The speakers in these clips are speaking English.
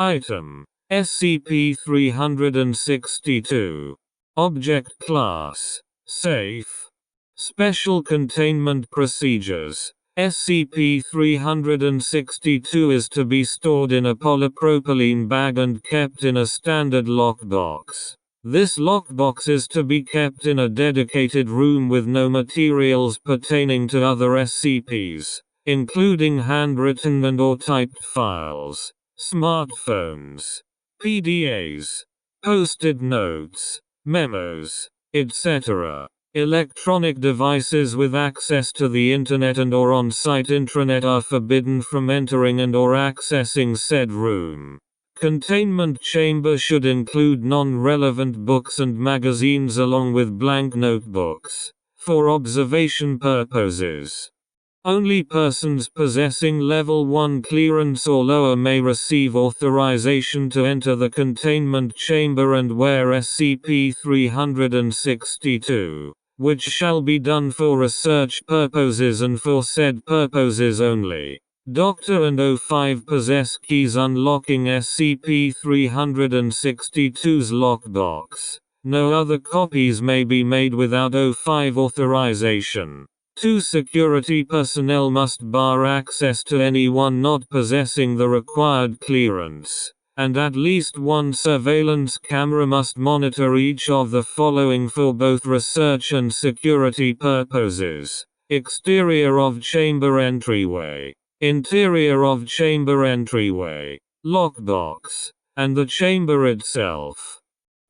Item: SCP-362. Object Class: Safe. Special Containment Procedures: SCP-362 is to be stored in a polypropylene bag and kept in a standard lockbox. This lockbox is to be kept in a dedicated room with no materials pertaining to other SCPs, including handwritten and/or typed files, smartphones, PDAs, post-it notes, memos, etc. Electronic devices with access to the Internet and/or on-site intranet are forbidden from entering and/or accessing said room. Containment chamber should include non-relevant books and magazines along with blank notebooks, for observation purposes. Only persons possessing Level 1 clearance or lower may receive authorization to enter the containment chamber and wear SCP-362, which shall be done for research purposes and for said purposes only. Dr. and O5 possess keys unlocking SCP-362's lockbox. No other copies may be made without O5 authorization. 2 security personnel must bar access to anyone not possessing the required clearance, and at least 1 surveillance camera must monitor each of the following for both research and security purposes: exterior of chamber entryway, interior of chamber entryway, lockbox, and the chamber itself.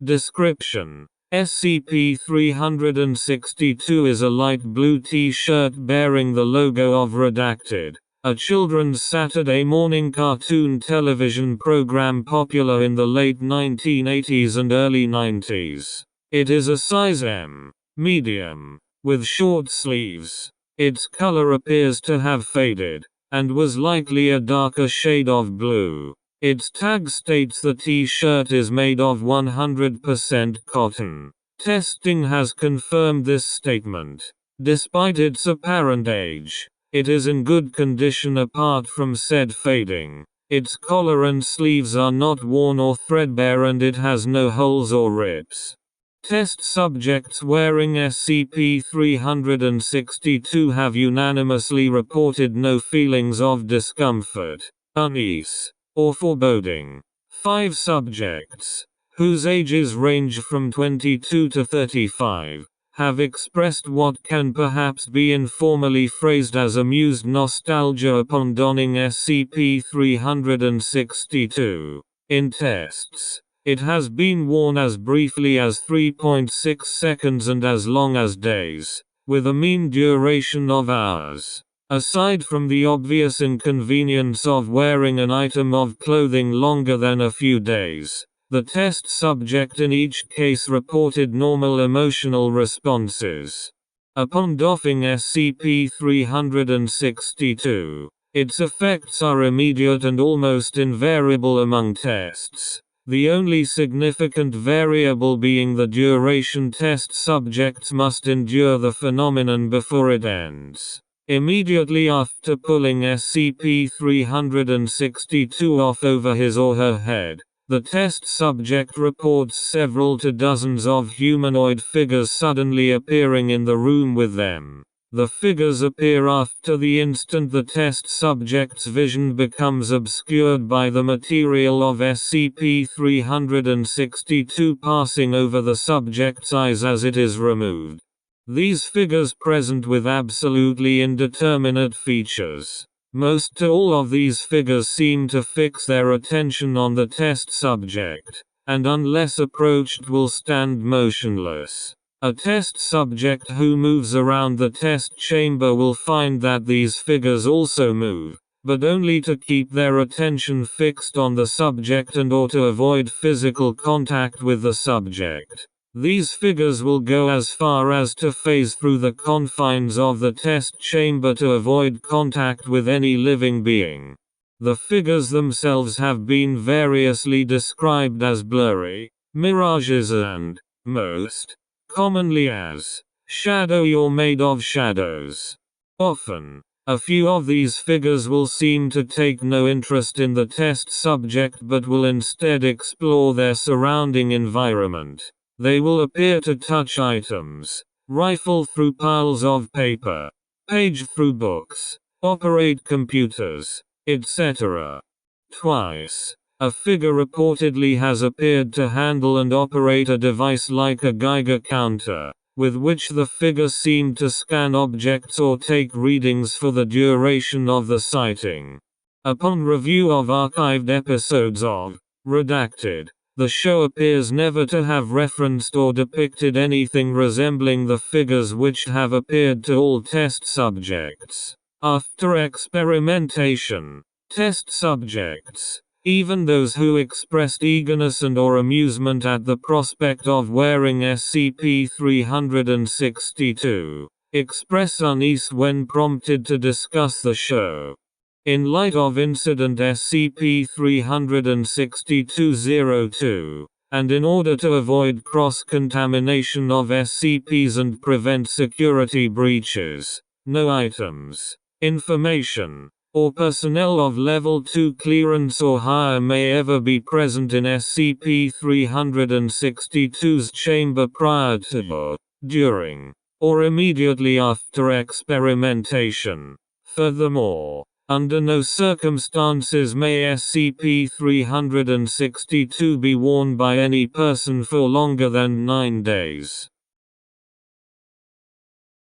Description: SCP-362 is a light blue T-shirt bearing the logo of Redacted, a children's Saturday morning cartoon television program popular in the late 1980s and early 90s. It is a size M, medium, with short sleeves. Its color appears to have faded, and was likely a darker shade of blue. Its tag states the T-shirt is made of 100% cotton. Testing has confirmed this statement. Despite its apparent age, it is in good condition apart from said fading. Its collar and sleeves are not worn or threadbare and it has no holes or rips. Test subjects wearing SCP-362 have unanimously reported no feelings of discomfort, unease, or foreboding. 5 subjects, whose ages range from 22 to 35, have expressed what can perhaps be informally phrased as amused nostalgia upon donning SCP-362. In tests, it has been worn as briefly as 3.6 seconds and as long as days, with a mean duration of hours. Aside from the obvious inconvenience of wearing an item of clothing longer than a few days, the test subject in each case reported normal emotional responses. Upon doffing SCP-362, its effects are immediate and almost invariable among tests. The only significant variable being the duration test subjects must endure the phenomenon before it ends. Immediately after pulling SCP-362 off over his or her head, the test subject reports several to dozens of humanoid figures suddenly appearing in the room with them. The figures appear after the instant the test subject's vision becomes obscured by the material of SCP-362 passing over the subject's eyes as it is removed. These figures present with absolutely indeterminate features. Most to all of these figures seem to fix their attention on the test subject, and unless approached will stand motionless. A test subject who moves around the test chamber will find that these figures also move, but only to keep their attention fixed on the subject and/or to avoid physical contact with the subject. These figures will go as far as to phase through the confines of the test chamber to avoid contact with any living being. The figures themselves have been variously described as blurry, mirages and, most commonly as, shadowy or made of shadows. Often, A few of these figures will seem to take no interest in the test subject but will instead explore their surrounding environment. They will appear to touch items, rifle through piles of paper, page through books, operate computers, etc. Twice, a figure reportedly has appeared to handle and operate a device like a Geiger counter, with which the figure seemed to scan objects or take readings for the duration of the sighting. Upon review of archived episodes of Redacted, the show appears never to have referenced or depicted anything resembling the figures which have appeared to all test subjects. After experimentation, test subjects, even those who expressed eagerness and/or amusement at the prospect of wearing SCP-362, express unease when prompted to discuss the show. In light of Incident SCP-362-02, and in order to avoid cross-contamination of SCPs and prevent security breaches, no items, information, or personnel of Level 2 clearance or higher may ever be present in SCP-362's chamber prior to, during, or immediately after experimentation. Furthermore, under no circumstances may SCP-362 be worn by any person for longer than 9 days.